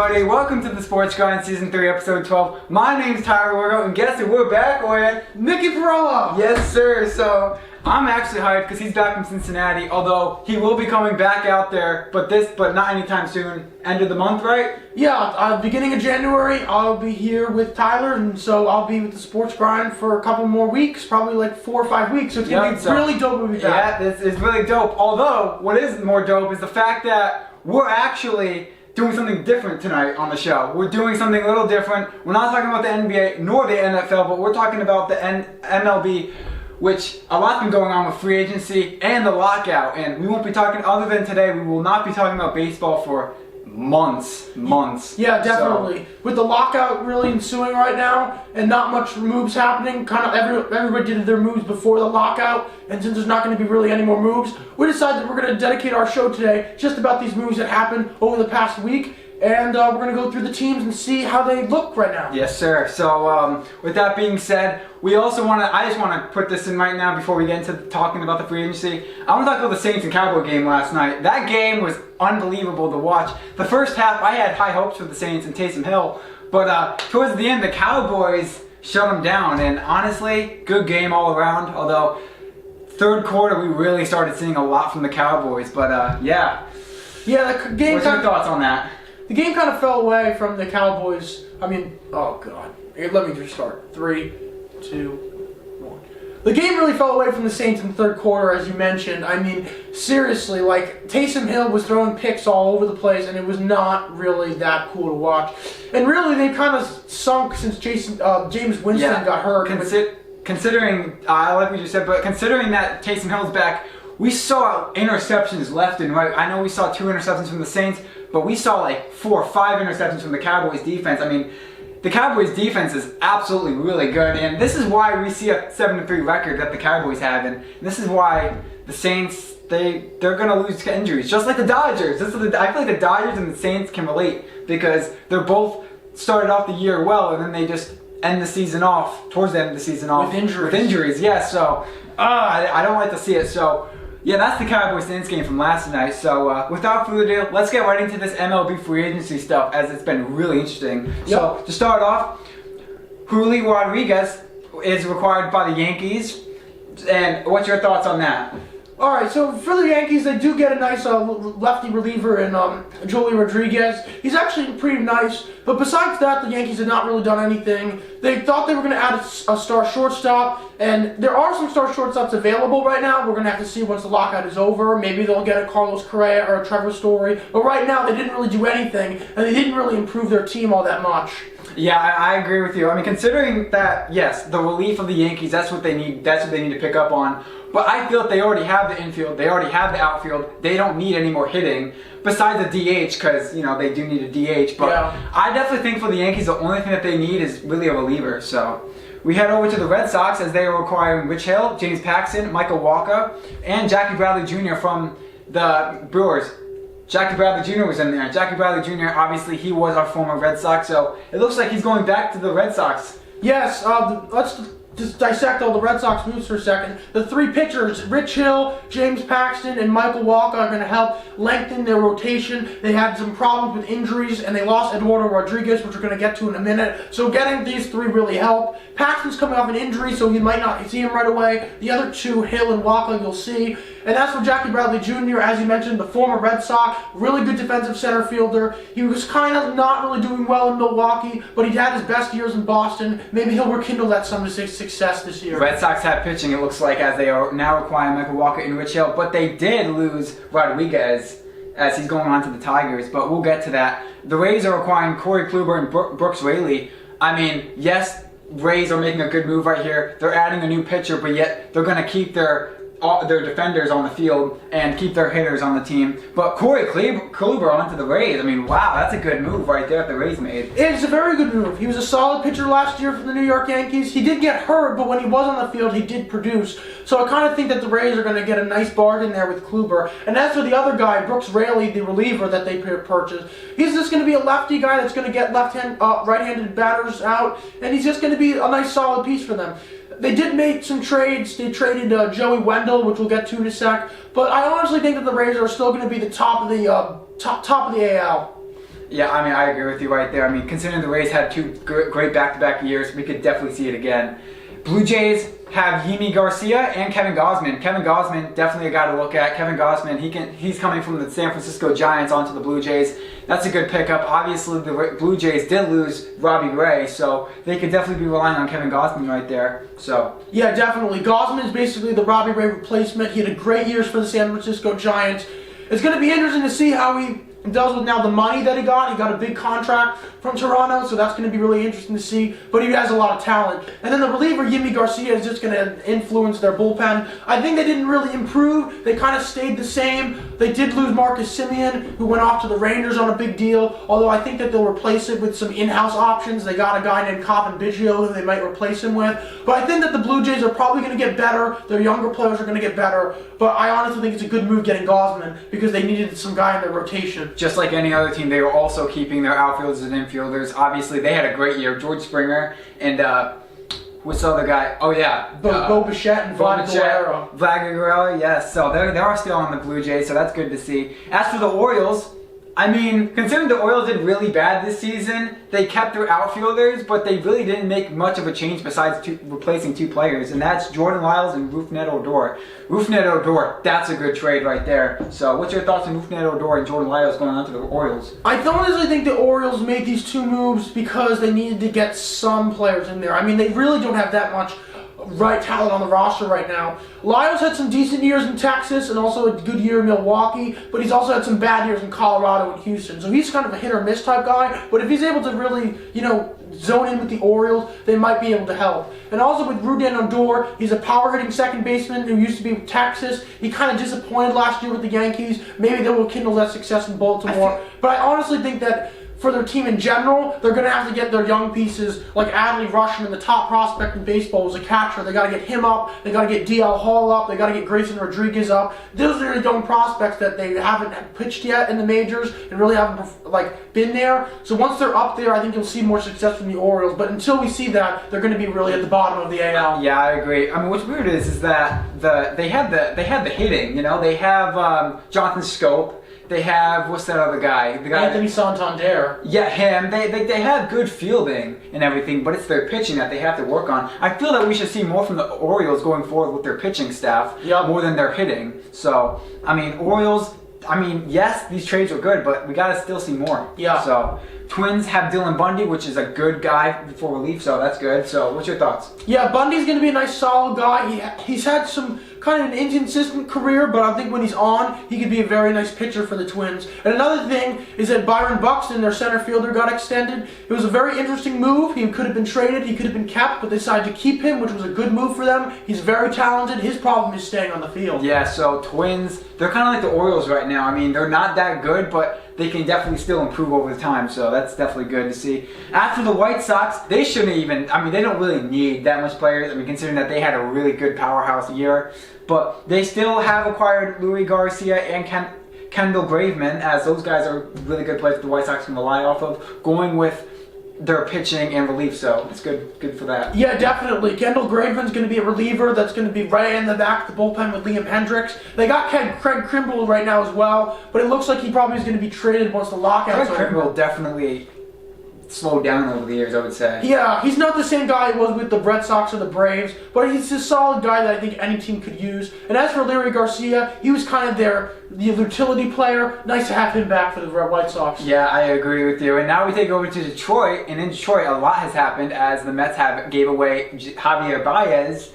everybody, welcome to the Sports Grind Season 3, Episode 12. My name's Tyler Wargo, and guess who we're back with? Nicky Perella! Yes, sir. So, I'm actually hyped because he's back from Cincinnati, although he will be coming back out there, but not anytime soon. End of the month, right? Yeah, beginning of January, I'll be here with Tyler, and so I'll be with the Sports Grind for a couple more weeks, probably like 4 or 5 weeks, so it's going to be really dope to be back. Yeah, it's really dope. Although, what is more dope is the fact that we're actually doing something different tonight on the show. We're doing something a little different. We're not talking about the NBA nor the NFL, but we're talking about the MLB, which a lot's been going on with free agency and the lockout. And we won't be talking, other than today, we will not be talking about baseball for months. Yeah, definitely. With the lockout really ensuing right now and not much moves happening, kind of everybody did their moves before the lockout, and since there's not going to be really any more moves, we decided that we're going to dedicate our show today just about these moves that happened over the past week, and we're going to go through the teams and see how they look right now. Yes, sir. So, with that being said, we also I just want to put this in right now before we get into talking about the free agency. I want to talk about the Saints and Cowboy game last night. That game was unbelievable to watch. The first half, I had high hopes for the Saints and Taysom Hill, but towards the end, the Cowboys shut them down, and honestly, good game all around, although third quarter, we really started seeing a lot from the Cowboys, but yeah. Yeah, the game. What's your thoughts on that? The game kind of fell away from the Cowboys. I mean, oh God. Let me just start. 3, 2, 1. The game really fell away from the Saints in the third quarter, as you mentioned. I mean, seriously, like, Taysom Hill was throwing picks all over the place, and it was not really that cool to watch. And really, they kind of sunk since James Winston got hurt. Considering, I like what you said, but considering that Taysom Hill's back, we saw interceptions left and right. I know we saw 2 interceptions from the Saints, but we saw like 4 or 5 interceptions from the Cowboys defense. I mean, the Cowboys defense is absolutely really good, and this is why we see a 7-3 record that the Cowboys have, and this is why the Saints, they're going to lose to injuries, just like the Dodgers. I feel like the Dodgers and the Saints can relate because they're both started off the year well, and then they just end the season off, towards the end of the season off. With injuries, yeah, so I don't like to see it, so yeah, that's the Cowboys-Saints game from last night. So, without further ado, let's get right into this MLB free agency stuff, as it's been really interesting. Yep. So, to start off, Julio Rodriguez is required by the Yankees. And what's your thoughts on that? Alright, so for the Yankees, they do get a nice lefty reliever in Julio Rodriguez. He's actually pretty nice, but besides that, the Yankees had not really done anything. They thought they were going to add a star shortstop, and there are some star shortstops available right now. We're going to have to see once the lockout is over. Maybe they'll get a Carlos Correa or a Trevor Story, but right now they didn't really do anything, and they didn't really improve their team all that much. Yeah, I agree with you. I mean, considering that, yes, the relief of the Yankees, that's what they need to pick up on. But I feel that they already have the infield, they already have the outfield, they don't need any more hitting, besides the DH, because, you know, they do need a DH. But yeah, I definitely think for the Yankees, the only thing that they need is really a reliever. So we head over to the Red Sox, as they are requiring Rich Hill, James Paxton, Michael Walker, and Jackie Bradley Jr. from the Brewers. Jackie Bradley Jr. was in there. Jackie Bradley Jr., obviously, he was our former Red Sox, so it looks like he's going back to the Red Sox. Yes, let's just dissect all the Red Sox moves for a second. The 3 pitchers, Rich Hill, James Paxton, and Michael Walker, are going to help lengthen their rotation. They had some problems with injuries, and they lost Eduardo Rodriguez, which we're going to get to in a minute. So getting these 3 really help. Paxton's coming off an injury, so you might not see him right away. The other 2, Hill and Walker, you'll see. And as for Jackie Bradley Jr., as you mentioned, the former Red Sox, really good defensive center fielder. He was kind of not really doing well in Milwaukee, but he had his best years in Boston. Maybe he'll rekindle that some success this year. Red Sox have pitching, it looks like, as they are now requiring Michael Walker and Rich Hill, but they did lose Rodriguez as he's going on to the Tigers, but we'll get to that. The Rays are requiring Corey Kluber and Brooks Raley. I mean, yes, Rays are making a good move right here. They're adding a new pitcher, but yet they're going to keep their defenders on the field and keep their hitters on the team. But Corey Kluber onto the Rays, I mean, wow, that's a good move right there that the Rays made. It's a very good move. He was a solid pitcher last year for the New York Yankees. He did get hurt, but when he was on the field, he did produce. So I kind of think that the Rays are going to get a nice bargain there with Kluber. And as for the other guy, Brooks Raley, the reliever that they purchased, he's just going to be a lefty guy that's going to get right-handed batters out, and he's just going to be a nice solid piece for them. They did make some trades. They traded Joey Wendell, which we'll get to in a sec. But I honestly think that the Rays are still going to be the top of the AL. Yeah, I mean, I agree with you right there. I mean, considering the Rays had two great back-to-back years, we could definitely see it again. Blue Jays have Yimi Garcia and Kevin Gausman. Kevin Gausman, definitely a guy to look at. Kevin Gausman, he's coming from the San Francisco Giants onto the Blue Jays. That's a good pickup. Obviously, the Blue Jays did lose Robbie Ray, so they could definitely be relying on Kevin Gausman right there. So yeah, definitely. Gausman is basically the Robbie Ray replacement. He had a great years for the San Francisco Giants. It's going to be interesting to see how he does with now the money that he got. He got a big contract from Toronto, so that's going to be really interesting to see. But he has a lot of talent. And then the reliever, Yimi Garcia, is just going to influence their bullpen. I think they didn't really improve. They kind of stayed the same. They did lose Marcus Semien, who went off to the Rangers on a big deal, although I think that they'll replace it with some in-house options. They got a guy named Coppin Biggio who they might replace him with. But I think that the Blue Jays are probably going to get better. Their younger players are going to get better. But I honestly think it's a good move getting Gausman because they needed some guy in their rotation. Just like any other team, they were also keeping their outfielders and infielders. Obviously, they had a great year. George Springer and what's the other guy? Oh yeah, Bo Bichette and Vlad Guerrero. Vlad Guerrero, yes. So they are still on the Blue Jays, so that's good to see. As for the Orioles, I mean, considering the Orioles did really bad this season, they kept their outfielders, but they really didn't make much of a change besides replacing two players, and that's Jordan Lyles and Rougned Odor. Rougned Odor, that's a good trade right there. So what's your thoughts on Rougned Odor and Jordan Lyles going on to the Orioles? I honestly think the Orioles made these two moves because they needed to get some players in there. I mean, they really don't have that much right talent on the roster right now. Lyles had some decent years in Texas and also a good year in Milwaukee, but he's also had some bad years in Colorado and Houston. So he's kind of a hit or miss type guy, but if he's able to really, zone in with the Orioles, they might be able to help. And also with Rougned Odor, he's a power-hitting second baseman who used to be with Texas. He kind of disappointed last year with the Yankees. Maybe they will kindle that success in Baltimore. But I honestly think that for their team in general, they're going to have to get their young pieces like Adley Rutschman, the top prospect in baseball, was a catcher. They got to get him up. They got to get DL Hall up. They got to get Grayson Rodriguez up. Those are the young prospects that they haven't pitched yet in the majors and really haven't been there. So once they're up there, I think you'll see more success from the Orioles. But until we see that, they're going to be really at the bottom of the AL. Yeah, I agree. I mean, what's weird is that they had the hitting. They have Jonathan Scope. They have, what's that other guy? The guy Anthony Santander. Yeah, him. They have good fielding and everything, but it's their pitching that they have to work on. I feel that we should see more from the Orioles going forward with their pitching staff, more than their hitting. So, I mean, Orioles, yes, these trades are good, but we got to still see more. Yeah. So, Twins have Dylan Bundy, which is a good guy for relief, so that's good. So, what's your thoughts? Yeah, Bundy's going to be a nice, solid guy. He's had some kind of an inconsistent career, but I think when he's on, he could be a very nice pitcher for the Twins. And another thing is that Byron Buxton, their center fielder, got extended. It was a very interesting move. He could have been traded, he could have been kept, but they decided to keep him, which was a good move for them. He's very talented. His problem is staying on the field. Yeah, so Twins, they're kind of like the Orioles right now. I mean, they're not that good, but they can definitely still improve over the time, so that's definitely good to see. After the White Sox, they shouldn't even, they don't really need that much players, considering that they had a really good powerhouse year, but they still have acquired Louis Garcia and Kendall Graveman, as those guys are really good players that the White Sox can rely off of, going with their pitching and relief, so it's good for that. Yeah, definitely. Kendall Graveman's going to be a reliever that's going to be right in the back of the bullpen with Liam Hendricks. They got Craig Kimbrell right now as well, but it looks like he probably is going to be traded once the lockout's over. Craig Kimbrell definitely slowed down over the years, I would say. Yeah, he's not the same guy he was with the Red Sox or the Braves, but he's a solid guy that I think any team could use. And as for Larry Garcia, he was kind of the utility player. Nice to have him back for the White Sox. Yeah, I agree with you. And now we take over to Detroit, and in Detroit, a lot has happened as the Mets gave away Javier Baez.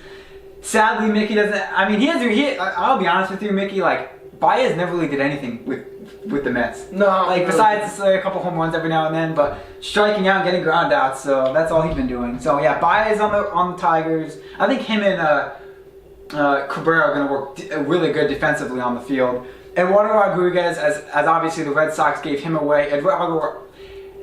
Sadly, Mickey doesn't. I'll be honest with you, Mickey. Baez never really did anything with the Mets. No. Besides a couple home runs every now and then, but striking out and getting ground outs, so that's all he's been doing. So yeah, Baez on the Tigers. I think him and Cabrera are going to work really good defensively on the field. Eduardo Rodriguez, as obviously the Red Sox gave him away. Eduardo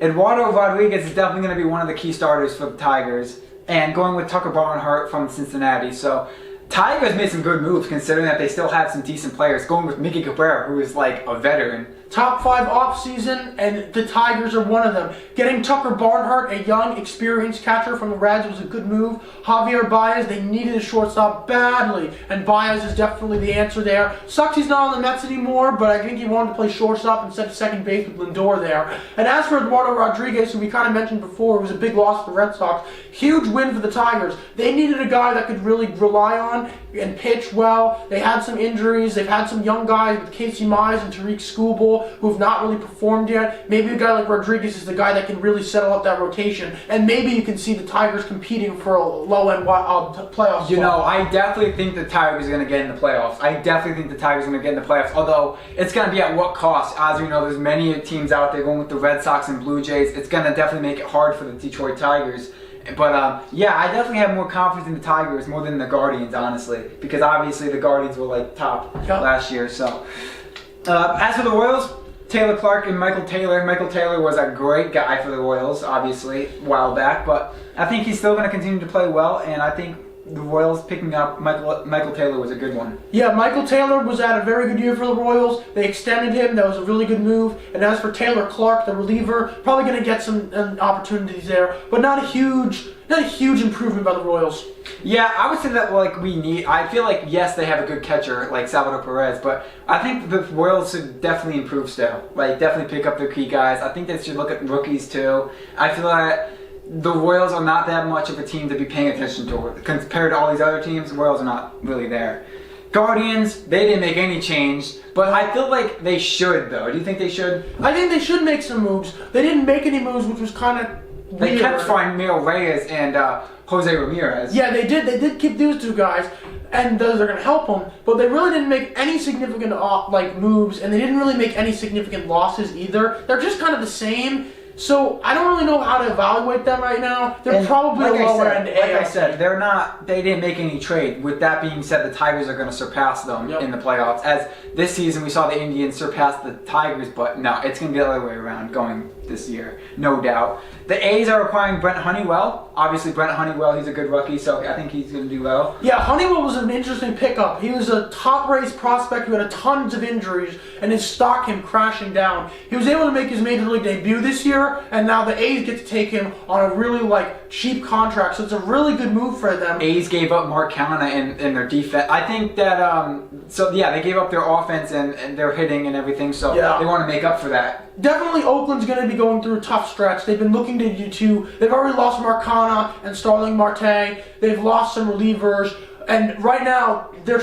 Rodriguez is definitely going to be one of the key starters for the Tigers, and going with Tucker Barnhart from Cincinnati. So Tigers made some good moves considering that they still have some decent players. Going with Mickey Cabrera, who is like a veteran. Top 5 off-season, and the Tigers are one of them. Getting Tucker Barnhart, a young, experienced catcher from the Reds, was a good move. Javier Baez, they needed a shortstop badly, and Baez is definitely the answer there. Sucks he's not on the Mets anymore, but I think he wanted to play shortstop instead of second base with Lindor there. And as for Eduardo Rodriguez, who we kind of mentioned before, it was a big loss for the Red Sox. Huge win for the Tigers. They needed a guy that could really rely on and pitch well. They had some injuries. They've had some young guys with Casey Mize and Tariq Skubal who have not really performed yet. Maybe a guy like Rodriguez is the guy that can really settle up that rotation. And maybe you can see the Tigers competing for a low-end playoff spot. I definitely think the Tigers are going to get in the playoffs. I definitely think the Tigers are going to get in the playoffs. Although, it's going to be at what cost? As we know, there's many teams out there going with the Red Sox and Blue Jays. It's going to definitely make it hard for the Detroit Tigers. But, I definitely have more confidence in the Tigers more than the Guardians, honestly. Because obviously the Guardians were, top last year. So, as for the Royals, Taylor Clark and Michael Taylor. Michael Taylor was a great guy for the Royals, obviously, a while back. But I think he's still going to continue to play well. And I think the Royals picking up Michael Taylor was a good one. Yeah, Michael Taylor was at a very good year for the Royals. They extended him. That was a really good move. And as for Taylor Clark, the reliever, probably going to get some opportunities there, but not a huge improvement by the Royals. Yeah, I would say that I feel like yes, they have a good catcher like Salvador Perez, but I think the Royals should definitely improve still. Definitely pick up their key guys. I think they should look at rookies too. I feel like the Royals are not that much of a team to be paying attention to. Compared to all these other teams, the Royals are not really there. Guardians, they didn't make any change, but I feel like they should, though. Do you think they should? I think they should make some moves. They didn't make any moves, which was kind of They kept Franmil Reyes and Jose Ramirez. Yeah, they did. They did keep those two guys, and those are going to help them. But they really didn't make any significant moves, and they didn't really make any significant losses either. They're just kind of the same. So I don't really know how to evaluate them right now. They're probably a lower end AL. Like I said, they didn't make any trade. With that being said, the Tigers are going to surpass them in the playoffs. As this season we saw the Indians surpass the Tigers, but no, it's going to be the other way around going this year, no doubt. The A's are acquiring Brent Honeywell. Obviously, Brent Honeywell, he's a good rookie, so I think he's going to do well. Yeah, Honeywell was an interesting pickup. He was a top-race prospect who had tons of injuries, and his stock came crashing down. He was able to make his major league debut this year, and now the A's get to take him on a really cheap contract, so it's a really good move for them. A's gave up Mark Canha in their defense. I think that they gave up their offense and their hitting and everything, so they want to make up for that. Definitely Oakland's going to be going through a tough stretch. They've been looking to they've already lost Mark Canha and Starling Marte. They've lost some relievers. And right now, they're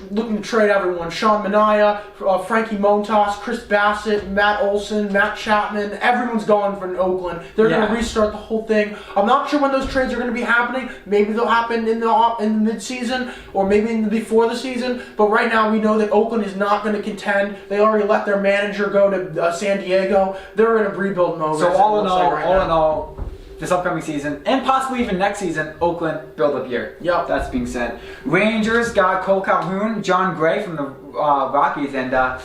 looking to trade everyone. Sean Manaea, Frankie Montas, Chris Bassett, Matt Olson, Matt Chapman. Everyone's going for Oakland. They're going to restart the whole thing. I'm not sure when those trades are going to be happening. Maybe they'll happen in the mid-season or maybe before the season. But right now, we know that Oakland is not going to contend. They already let their manager go to San Diego. They're in a rebuild mode. So all in all, this upcoming season, and possibly even next season, Oakland build-up year. Yep. That's being said. Rangers got Cole Calhoun, John Gray from the Rockies, and I'm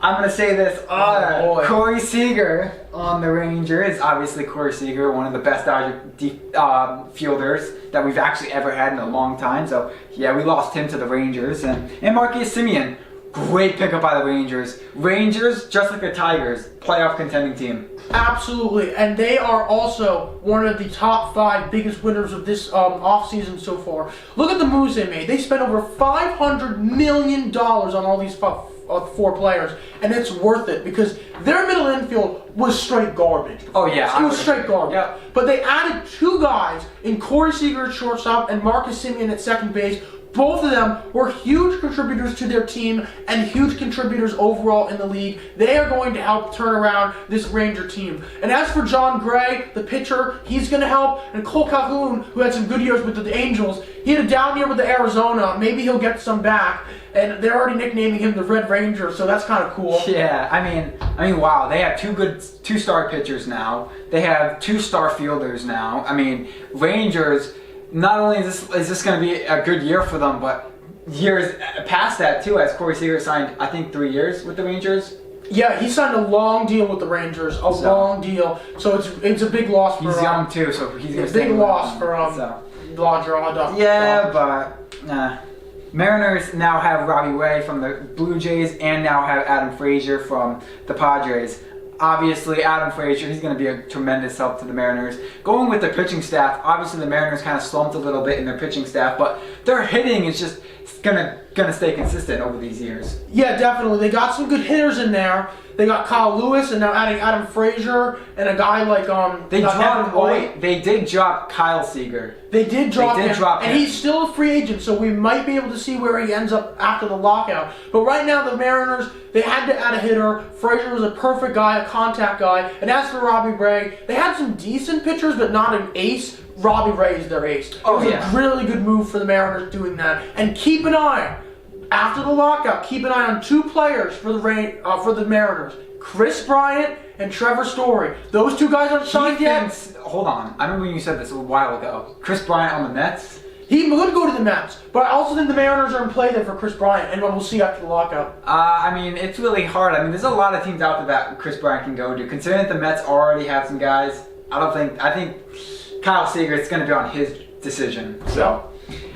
going to say this. Corey Seager on the Rangers. Obviously, Corey Seager, one of the best fielders that we've actually ever had in a long time. So, yeah, we lost him to the Rangers. And Marcus Semien, great pickup by the Rangers. Rangers, just like the Tigers, playoff contending team. Absolutely, and they are also one of the top 5 biggest winners of this offseason so far. Look at the moves they made. They spent over $500 million on all these 4 players, and it's worth it because their middle infield was straight garbage. Oh, yeah. It was straight garbage. Yeah. But they added 2 guys in Corey Seager at shortstop and Marcus Semien at second base. Both of them were huge contributors to their team and huge contributors overall in the league. They are going to help turn around this Ranger team. And as for John Gray, the pitcher, he's going to help. And Cole Calhoun, who had some good years with the Angels, he had a down year with the Arizona. Maybe he'll get some back. And they're already nicknaming him the Red Ranger, so that's kind of cool. Yeah, I mean, wow. They have 2-star pitchers now. They have 2-star fielders now. I mean, Rangers. Not only is this going to be a good year for them, but years past that too, as Corey Seager signed, I think 3 years with the Rangers. Yeah, he signed a long deal with the Rangers, long deal. So it's a big loss for. He's young too, so he's going to stay. Big loss for Ladrada. Yeah, but Mariners now have Robbie Ray from the Blue Jays and now have Adam Frazier from the Padres. Obviously, Adam Frazier, he's going to be a tremendous help to the Mariners. Going with their pitching staff, obviously the Mariners kind of slumped a little bit in their pitching staff, but their hitting is just gonna stay consistent over these years. Yeah, definitely. They got some good hitters in there. They got Kyle Lewis, and now adding Adam Frazier and a guy like They Evan dropped. Oh White. wait, they did drop Kyle Seager. They did drop him, and him. he's still a free agent, so we might be able to see where he ends up after the lockout. But right now, the Mariners, they had to add a hitter. Frazier was a perfect guy, a contact guy. And as for Robbie Ray, they had some decent pitchers, but not an ace. Robbie Ray is their ace. It was a really good move for the Mariners doing that. And keep an eye, after the lockout, keep an eye on 2 players for the Mariners. Chris Bryant and Trevor Story. Those 2 guys aren't signed yet. Hold on. I remember when you said this a while ago. Chris Bryant on the Mets? He would go to the Mets, but I also think the Mariners are in play there for Chris Bryant, and we'll see after the lockout. I mean, it's really hard. I mean, there's a lot of teams out there that Chris Bryant can go to. Considering that the Mets already have some guys, I think Kyle Seager, it's going to be on his decision. So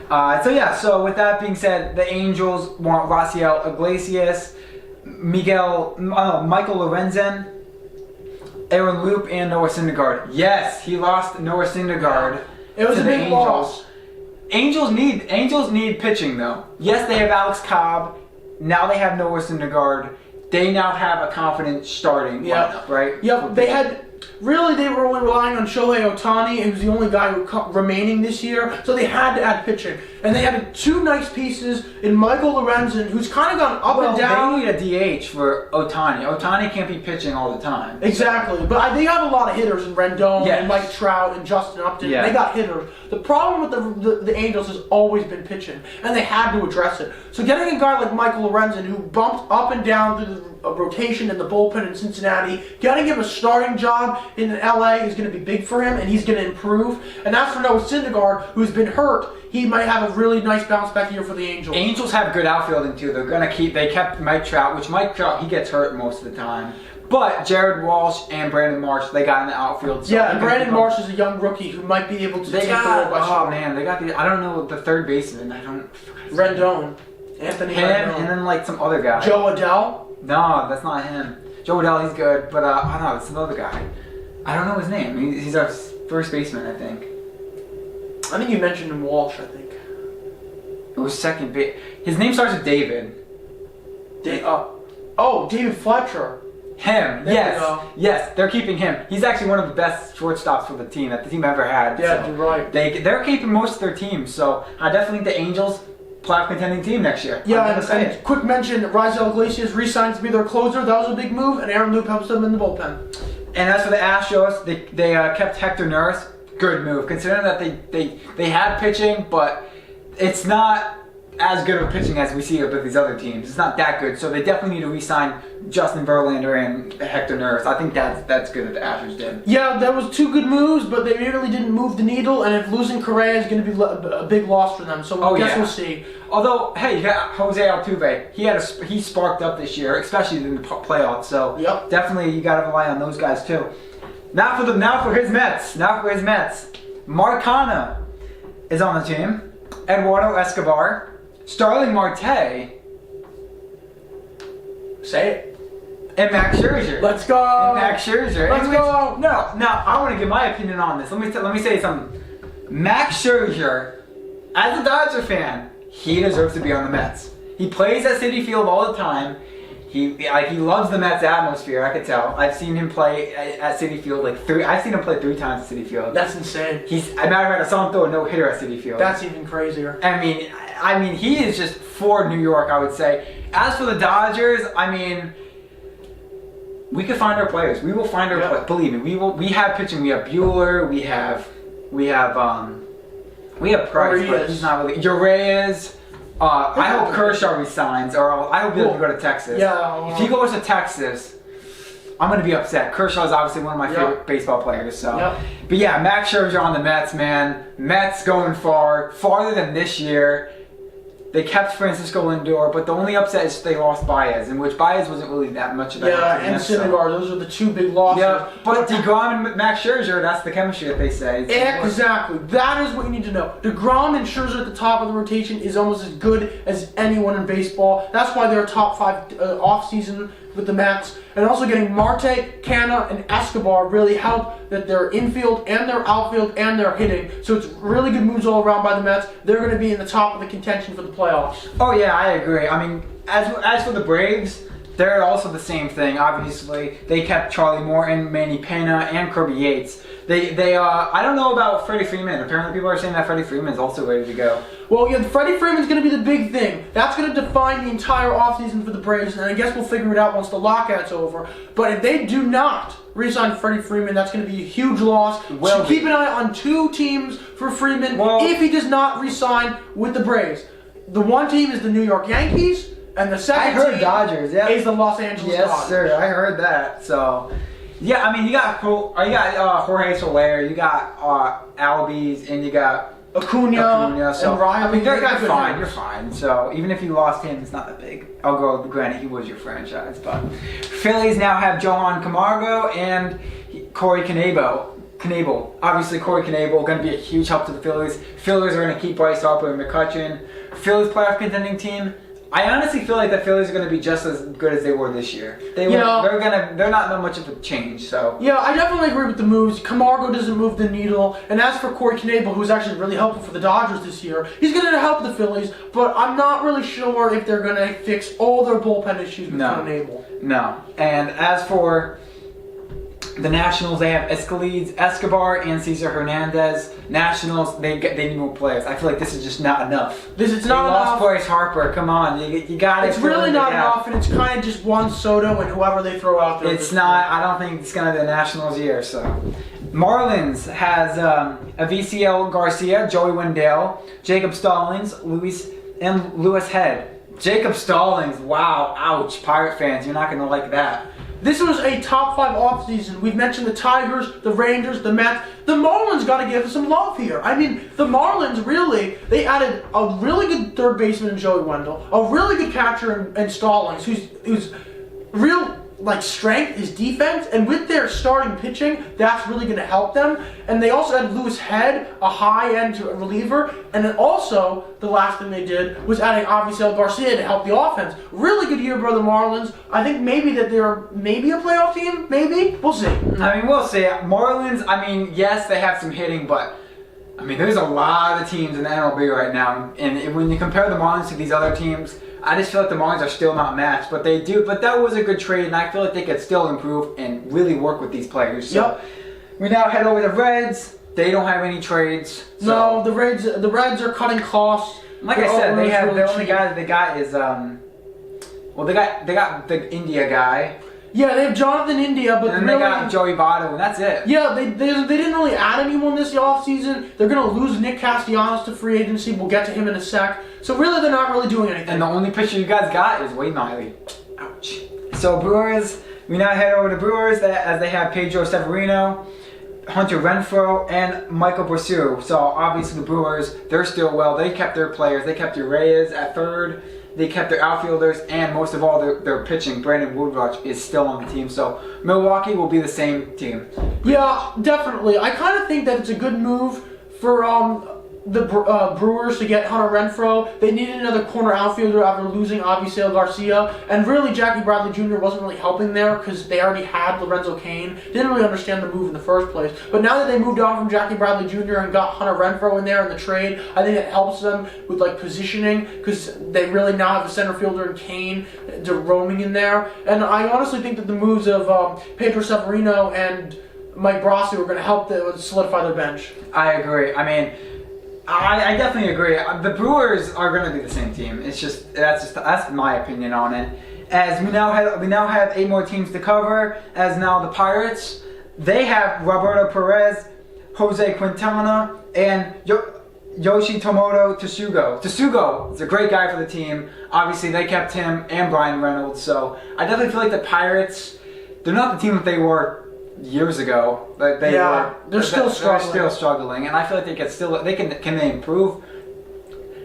with that being said, the Angels want Raciel Iglesias, Michael Lorenzen, Aaron Loop, and Noah Syndergaard. Yes, he lost Noah Syndergaard. It was a big loss. Angels need pitching though. Yes, they have Alex Cobb. Now they have Noah Syndergaard. They now have a confident starting lineup, right? Yep. They were only relying on Shohei Ohtani, who's the only guy remaining this year, so they had to add pitching. And they added 2 nice pieces in Michael Lorenzen, who's kind of gone up and down. They need a DH for Ohtani. Ohtani can't be pitching all the time. Exactly, but they have a lot of hitters in Rendon and Mike Trout and Justin Upton. Yeah. They got hitters. The problem with the Angels has always been pitching, and they had to address it. So getting a guy like Michael Lorenzen, who bumped up and down through the rotation in the bullpen in Cincinnati, getting him a starting job in LA is going to be big for him, and he's going to improve. And as for Noah Syndergaard, who's been hurt, he might have a really nice bounce back year for the Angels. Angels have good outfielding too. They kept Mike Trout, which Mike Trout, he gets hurt most of the time. But Jared Walsh and Brandon Marsh, they got in the outfield. So and Brandon Marsh is a young rookie who might be able to take the role by Oh man, they got I don't know the third baseman. Rendon. Anthony Rendon. And then some other guy. Joe Adell? No, that's not him. Joe Adell, he's good, but no, it's another guy. I don't know his name. He's our first baseman, I think. I think you mentioned him, Walsh, I think. It was second base. His name starts with David. David Fletcher. Him, yes, they're keeping him. He's actually one of the best shortstops for the team that the team ever had. Yeah, you're right. They're keeping most of their team, so I definitely think the Angels playoff contending team next year. Yeah, and quick mention, Raisel Iglesias re-signed to be their closer. That was a big move, and Aaron Loop helps them in the bullpen. And as for the Astros, they kept Hector Neris. Good move, considering that they had pitching, but it's not as good of pitching as we see with these other teams. It's not that good, so they definitely need to re-sign Justin Verlander and Hector Neris. I think that's good that the Astros did. Yeah, that was 2 good moves, but they really didn't move the needle, and if losing Correa is going to be a big loss for them, so I guess we'll see. Although, hey, you got Jose Altuve. He sparked up this year, especially in the playoffs, so definitely you got to rely on those guys too. Now for his Mets. Mark Canha is on the team. Eduardo Escobar. Starling Marte. Say it. And Max Scherzer. Let's go. Let's go. No, I want to give my opinion on this. Let me say something. Max Scherzer, as a Dodger fan, he deserves to be on the Mets. He plays at Citi Field all the time. He loves the Mets atmosphere. I could tell. I've seen him play at Citi Field I've seen him play 3 times at Citi Field. That's insane. I saw him throw a no-hitter at Citi Field. That's even crazier. I mean, he is just for New York, I would say. As for the Dodgers, we could find our players. We will find our players. Believe me, we have pitching. We have Bueller. We have Price, but he's not really. Urias. I hope Kershaw resigns, or I hope he doesn't go to Texas. Yeah. If he goes to Texas, I'm going to be upset. Kershaw is obviously one of my favorite baseball players. So, But yeah, Max Scherzer on the Mets, man. Mets going far, farther than this year. They kept Francisco Lindor, but the only upset is they lost Baez, in which Baez wasn't really that much of a and Syndergaard. Those are the two big losses. Yeah, but DeGrom and Max Scherzer, that's the chemistry that they say. Exactly. That is what you need to know. DeGrom and Scherzer at the top of the rotation is almost as good as anyone in baseball. That's why they're top 5 off-season with the Mets. And also getting Marte, Canna, and Escobar really help that their infield and their outfield and their hitting. So it's really good moves all around by the Mets. They're going to be in the top of the contention for the playoffs. Oh yeah, I agree. I mean, as for the Braves, they're also the same thing. Obviously, they kept Charlie Morton, Manny Pena, and Kirby Yates. I don't know about Freddie Freeman. Apparently, people are saying that Freddie Freeman is also ready to go. Well, yeah, Freddie Freeman's going to be the big thing. That's going to define the entire offseason for the Braves, and I guess we'll figure it out once the lockout's over. But if they do not re-sign Freddie Freeman, that's going to be a huge loss. So keep an eye on 2 teams for Freeman if he does not re-sign with the Braves. The one team is the New York Yankees, and the second team Dodgers, is the Los Angeles Dodgers. Yes, sir. I heard that. So, yeah, I mean, you got Jorge Soler, you got Albies, and you got Acuna so, and Riley. I mean, you're fine. You're fine. So even if you lost him, it's not that big. Although, granted, he was your franchise. But Phillies now have Johan Camargo and Corey Knebel. Obviously, Corey Knebel going to be a huge help to the Phillies. Phillies are going to keep Bryce Harper and McCutchen. Phillies playoff contending team. I honestly feel like the Phillies are going to be just as good as they were this year. They're not that much of a change. So yeah, I definitely agree with the moves. Camargo doesn't move the needle, and as for Corey Knebel, who's actually really helpful for the Dodgers this year, he's going to help the Phillies. But I'm not really sure if they're going to fix all their bullpen issues with Knebel. No. And as for the Nationals, they have Escobar, and Cesar Hernandez. Nationals, they need more players. I feel like this is just not enough. It's not enough. Lost Bryce Harper. Come on, you got it. It's really not enough, and it's kind of just Juan Soto and whoever they throw out there. It's not. I don't think it's gonna be the Nationals year. So, Marlins has Avisail Garcia, Joey Wendell, Jacob Stallings, Lewis Head. Jacob Stallings. Wow. Ouch. Pirate fans, you're not gonna like that. This was a top 5 offseason. We've mentioned the Tigers, the Rangers, the Mets. The Marlins got to give some love here. I mean, the Marlins really, they added a really good third baseman in Joey Wendell, a really good catcher in Stallings, who's real strength is defense, and with their starting pitching, that's really going to help them. And they also had Lewis Head, a high-end reliever, and then also the last thing they did was adding Avisail Garcia to help the offense. Really good year for the Marlins. I think maybe that they're maybe a playoff team. Maybe we'll see. I mean, we'll see. Marlins. I mean, yes, they have some hitting, but I mean, there's a lot of teams in the MLB right now, and when you compare the Marlins to these other teams, I just feel like the Marlins are still not matched, but they do. But that was a good trade, and I feel like they could still improve and really work with these players. So we now head over to the Reds. They don't have any trades. So. No, the Reds are cutting costs. Like I said, they have the only guy that they got is they got the India guy. Yeah, they have Jonathan India, but and then they got Joey Votto, and that's it. Yeah, they didn't really add anyone this offseason. They're going to lose Nick Castellanos to free agency. We'll get to him in a sec. So really, they're not really doing anything. And the only pitcher you guys got is Wade Miley. Ouch. So Brewers, we now head over to Brewers as they have Pedro Severino, Hunter Renfroe, and Michael Brosseau. So obviously the Brewers, they're still well. They kept their players. They kept Reyes at third. They kept their outfielders, and most of all, their pitching. Brandon Woodruff is still on the team, so Milwaukee will be the same team. Yeah, definitely. I kind of think that it's a good move for the Brewers to get Hunter Renfroe. They needed another corner outfielder after losing Avisail Garcia, and really Jackie Bradley Jr. wasn't really helping there because they already had Lorenzo Cain. Didn't really understand the move in the first place. But now that they moved on from Jackie Bradley Jr. and got Hunter Renfroe in there in the trade, I think it helps them with positioning because they really now have a center fielder in Cain roaming in there. And I honestly think that the moves of Pedro Severino and Mike Brosseau are going to help solidify their bench. I agree. I mean, I definitely agree. The Brewers are going to be the same team. That's my opinion on it. As we now have 8 more teams to cover. As now the Pirates, they have Roberto Perez, Jose Quintana, and Yoshitomoto Tsugo. Tsugo is a great guy for the team. Obviously, they kept him and Brian Reynolds. So I definitely feel like the Pirates, they're not the team that they were years ago. They're still struggling. They're still struggling, and I feel like they can improve?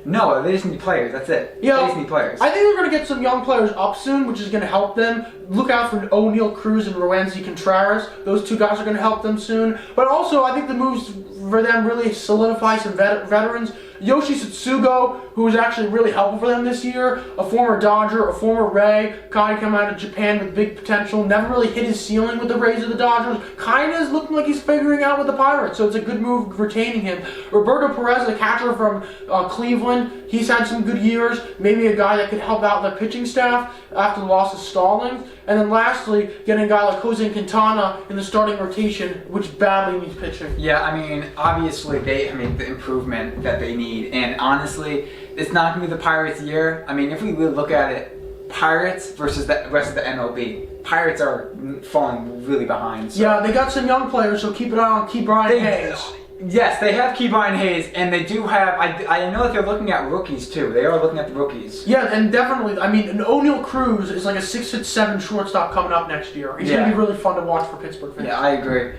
No, they just need players. That's it. Yeah, they just need players. I think they're going to get some young players up soon, which is going to help them. Look out for O'Neal Cruz and Roansy Contreras. Those two guys are going to help them soon. But also, I think the moves for them really solidify some veterans. Yoshi Tsutsugo, who was actually really helpful for them this year, a former Dodger, a former Ray, guy coming out of Japan with big potential, never really hit his ceiling with the Rays or the Dodgers, kind of is looking like he's figuring out with the Pirates, so it's a good move retaining him. Roberto Perez, the catcher from Cleveland, he's had some good years, maybe a guy that could help out the pitching staff after the loss of Stallings. And then lastly, getting a guy like Jose Quintana in the starting rotation, which badly needs pitching. Yeah, I mean, obviously the improvement that they need, and honestly, it's not going to be the Pirates' year. I mean, if we really look at it, Pirates versus the rest of the MLB, Pirates are falling really behind. So. Yeah, they got some young players, so keep an eye on Brian Hayes. Yes, they have Brian Hayes, and they do have. I know that they're looking at rookies too. They are looking at the rookies. Yeah, and definitely. I mean, O'Neal Cruz is like a 6'7" shortstop coming up next year. He's gonna be really fun to watch for Pittsburgh fans. Yeah, I agree.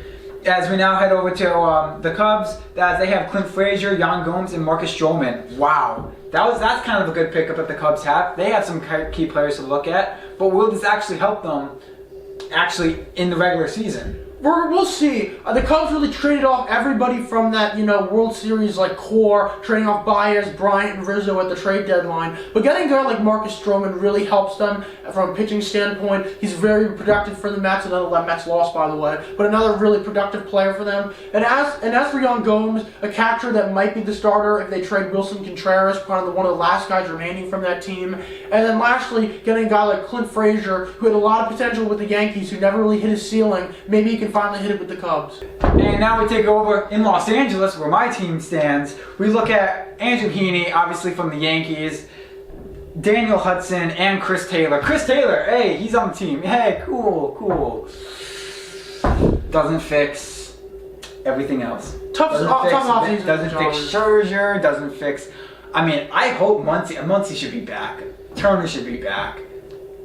As we now head over to the Cubs, they have Clint Frazier, Yan Gomes, and Marcus Stroman. Wow, that's kind of a good pickup that the Cubs have. They have some key players to look at, but will this actually help them in the regular season? We'll see. The Cubs really traded off everybody from that, World Series core, trading off Baez, Bryant, and Rizzo at the trade deadline. But getting a guy like Marcus Stroman really helps them from a pitching standpoint. He's very productive for the Mets. Another Mets loss, by the way, but another really productive player for them. And as for Yan Gomes, a catcher that might be the starter if they trade Wilson Contreras, one of the last guys remaining from that team. And then lastly, getting a guy like Clint Frazier, who had a lot of potential with the Yankees, who never really hit his ceiling. Maybe he can finally hit it with the Cubs. And now we take over in Los Angeles, where my team stands. We look at Andrew Heaney, obviously from the Yankees, Daniel Hudson, and Chris Taylor. Chris Taylor, hey, he's on the team. Hey, cool. Doesn't fix everything else. Tough offseason. Doesn't fix Scherzer. Doesn't fix. I mean, I hope Muncy should be back. Turner should be back.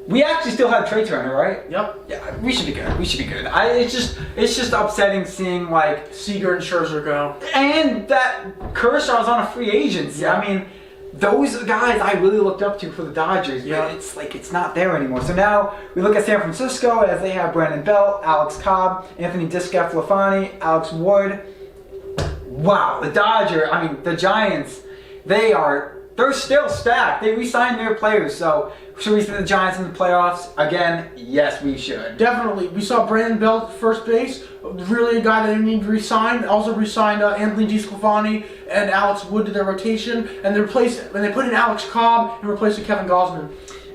We actually still have Trey Turner, right? Yep. Yeah, we should be good. It's just upsetting seeing Seager and Scherzer go, and that Kershaw's on a free agency. Yeah. I mean, those guys I really looked up to for the Dodgers, yeah. But it's not there anymore. So now we look at San Francisco as they have Brandon Belt, Alex Cobb, Anthony Discaflafani, Alex Wood. Wow, the Giants, they're still stacked. They re-signed their players, so should we see the Giants in the playoffs again? Yes, we should. Definitely. We saw Brandon Belt at first base, really a guy that they need to re-sign. Also re-signed Anthony DeSclafani and Alex Wood to their rotation, and they put in Alex Cobb and replaced Kevin Gausman.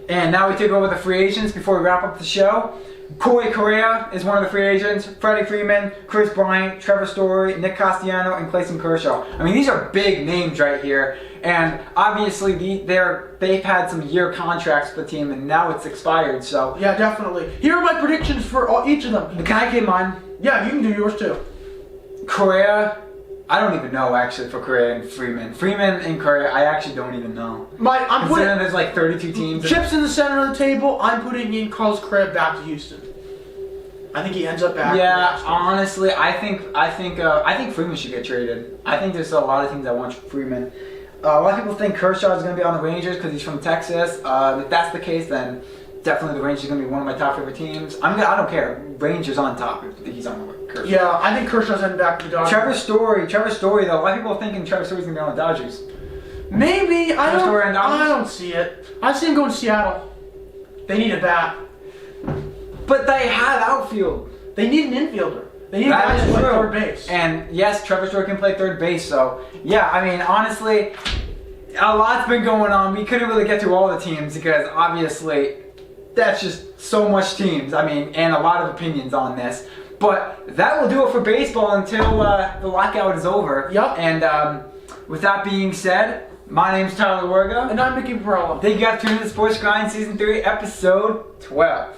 And now we take over the free agents before we wrap up the show. Corey Correa is one of the free agents. Freddie Freeman, Chris Bryant, Trevor Story, Nick Castellanos, and Clayton Kershaw. I mean, these are big names right here. And obviously, they've had some year contracts with the team, and now it's expired. So yeah, definitely. Here are my predictions for each of them. Can I give mine? Yeah, you can do yours too. Correa, I don't even know actually for Correa and Freeman. Freeman and Correa, I actually don't even know. I'm putting there's 32 teams. Chips in the center of the table. I'm putting in Carlos Correa back to Houston. I think he ends up back. Yeah, honestly, I think Freeman should get traded. I think there's a lot of teams that want Freeman. A lot of people think Kershaw is going to be on the Rangers because he's from Texas. If that's the case, then definitely the Rangers are going to be one of my top favorite teams. I don't care. Rangers on top if he's on the Kershaw. Yeah, I think Kershaw's heading back to the Dodgers. Trevor Story though. A lot of people are thinking Trevor Story's going to be on the Dodgers. Maybe. I don't see it. I see him going to Seattle. They need a bat. But they have outfield. They need an infielder. They need a guy to play third base. And yes, Trevor Story can play third base. So yeah, I mean, honestly, a lot's been going on. We couldn't really get to all the teams because obviously that's just so much teams. I mean, and a lot of opinions on this. But that will do it for baseball until the lockout is over. Yep. And with that being said, my name's Tyler Werga. And I'm Mickey Perella. Thank you guys for tuning in to Sports Grind Season 3, Episode 12.